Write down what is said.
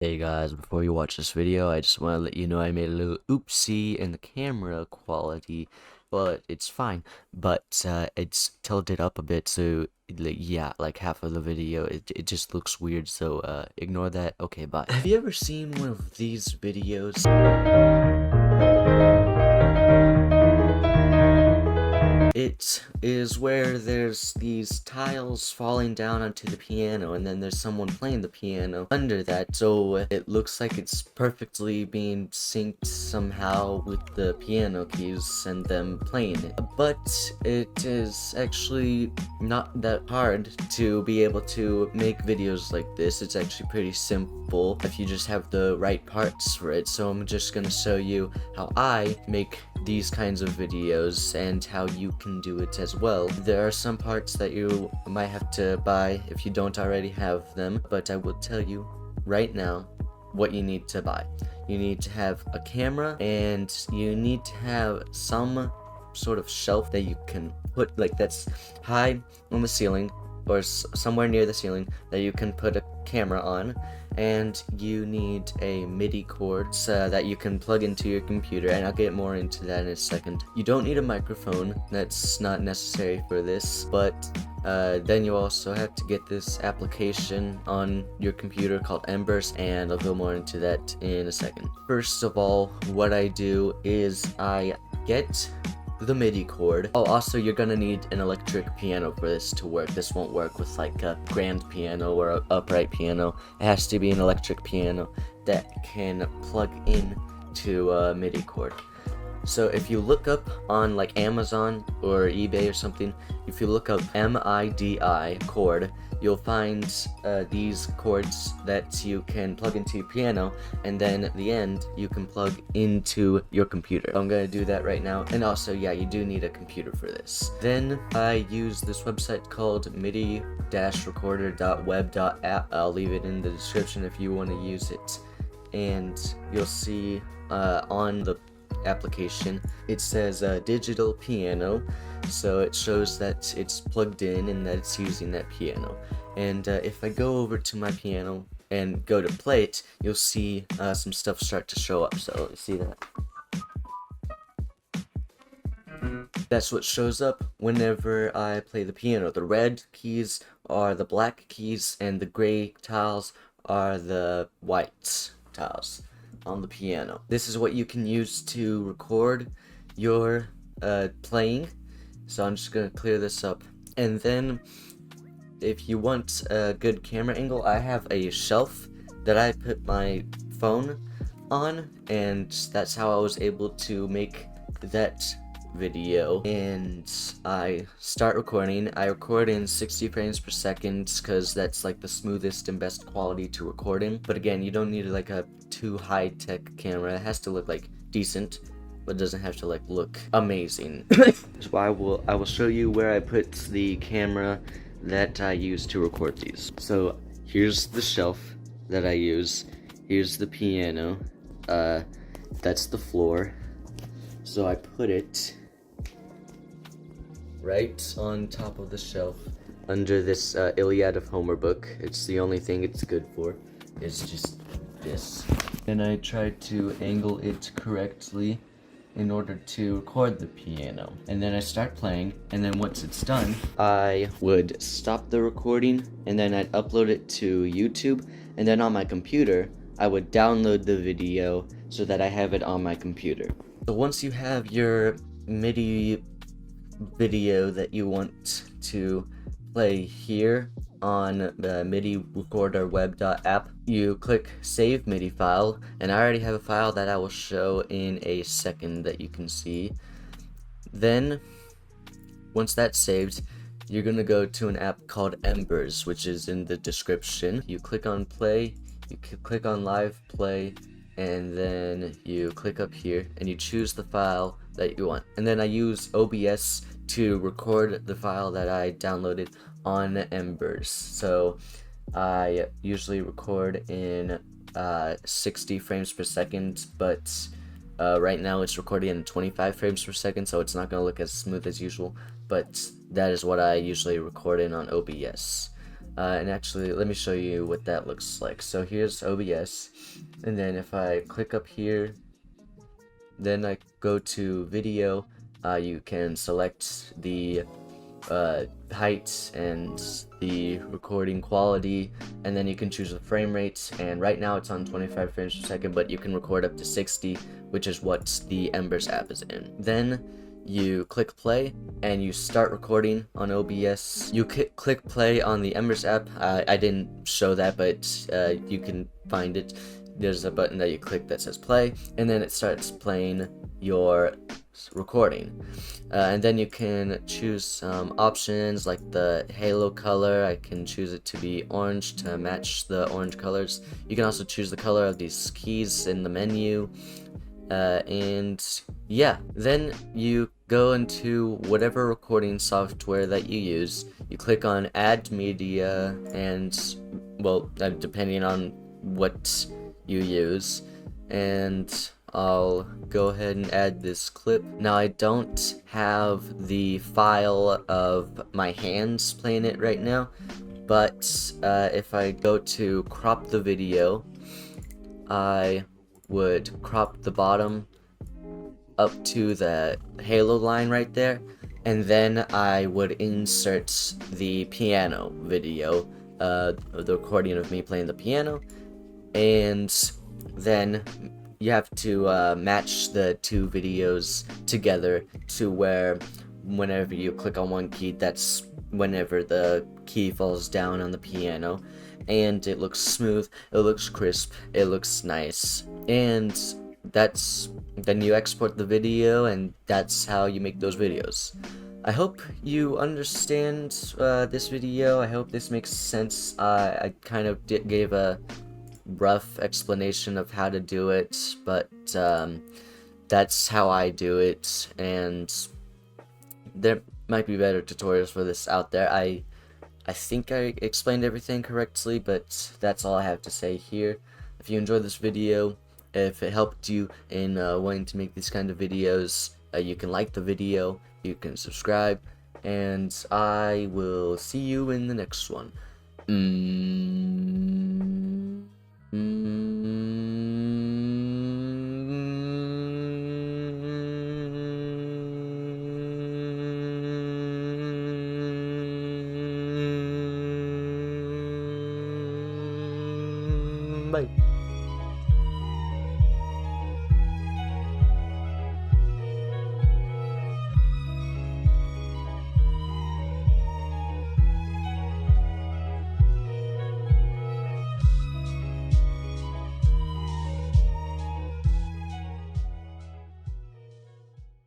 Hey guys, before you watch this video, I just want to let you know I made a little oopsie in the camera quality. Well, it's fine, but it's tilted up a bit, so yeah, like half of the video, it just looks weird, so ignore that. Okay, bye. Have you ever seen one of these videos? It is where there's these tiles falling down onto the piano, and then there's someone playing the piano under that, so it looks like it's perfectly being synced somehow with the piano keys and them playing it. But it is actually not that hard to be able to make videos like this. It's actually pretty simple if you just have the right parts for it. So I'm just gonna show you how I make these kinds of videos and how you can do it as well. There are some parts that you might have to buy if you don't already have them, but I will tell you right now what you need to buy. You need to have a camera, and you need to have some sort of shelf that you can put, like, that's high on the ceiling or somewhere near the ceiling that you can put a camera on. And you need a MIDI cord that you can plug into your computer, and I'll get more into that in a second. You don't need a microphone, that's not necessary for this, but then you also have to get this application on your computer called Embers, and I'll go more into that in a second. First of all, what I do is I get the MIDI cord. Oh, also, you're gonna need an electric piano for this to work. This won't work with like a grand piano or an upright piano. It has to be an electric piano that can plug in to a MIDI cord. So if you look up on like Amazon or eBay or something, if you look up MIDI cord, you'll find these cords that you can plug into your piano, and then at the end you can plug into your computer. I'm gonna do that right now, and also, yeah, you do need a computer for this. Then I use this website called midi-recorder.web.app. I'll leave it in the description if you want to use it, and you'll see on the application it says digital piano, so it shows that it's plugged in and that it's using that piano. And if I go over to my piano and go to play it, you'll see some stuff start to show up. So you see that? That's what shows up whenever I play the piano. The red keys are the black keys, and the gray tiles are the white tiles on the piano. This is what you can use to record your playing. So I'm just gonna clear this up, and then if you want a good camera angle, I have a shelf that I put my phone on, and that's how I was able to make that video. And I start recording. I record in 60 frames per second because that's like the smoothest and best quality to record in. But again, you don't need like a too high-tech camera. It has to look like decent, but it doesn't have to like look amazing. So I will show you where I put the camera that I use to record these. So here's the shelf that I use. Here's the piano. That's the floor. So I put it right on top of the shelf under this Iliad of Homer book. It's the only thing it's good for. It's just this. And I tried to angle it correctly in order to record the piano. And then I start playing, and then once it's done, I would stop the recording, and then I'd upload it to YouTube, and then on my computer, I would download the video so that I have it on my computer. So once you have your MIDI video that you want to play here on the MIDI recorder web.app, you click save MIDI file, and I already have a file that I will show in a second that you can see. Then once that's saved, you're gonna go to an app called Embers, which is in the description. You click on play, you click on live play, and then you click up here and you choose the file that you want. And then I use OBS to record the file that I downloaded on Embers. So I usually record in 60 frames per second, but right now it's recording in 25 frames per second, so it's not going to look as smooth as usual, but that is what I usually record in on OBS. And actually, let me show you what that looks like. So here's OBS, and then if I click up here, then I go to video, you can select the height and the recording quality, and then you can choose the frame rate, and right now it's on 25 frames per second, but you can record up to 60, which is what the Embers app is in. Then you click play and you start recording on OBS. You click play on the Embers app. I didn't show that, but you can find it. There's a button that you click that says play, and then it starts playing your recording. And then you can choose some options like the halo color. I can choose it to be orange to match the orange colors. You can also choose the color of these keys in the menu. And yeah, then you go into whatever recording software that you use. You click on add media, and well, depending on what you use, and I'll go ahead and add this clip. Now I don't have the file of my hands playing it right now, but if I go to crop the video, I would crop the bottom up to the halo line right there, and then I would insert the piano video, the recording of me playing the piano, and then you have to match the two videos together to where whenever you click on one key, that's whenever the key falls down on the piano, and it looks smooth, it looks crisp, it looks nice, and then you export the video, and that's how you make those videos. I hope you understand this video. I hope this makes sense. I kind of gave a rough explanation of how to do it, but that's how I do it, and there might be better tutorials for this out there. I think I explained everything correctly, but that's all I have to say here. If you enjoyed this video, if it helped you in wanting to make these kind of videos, you can like the video, you can subscribe, and I will see you in the next one. Bye.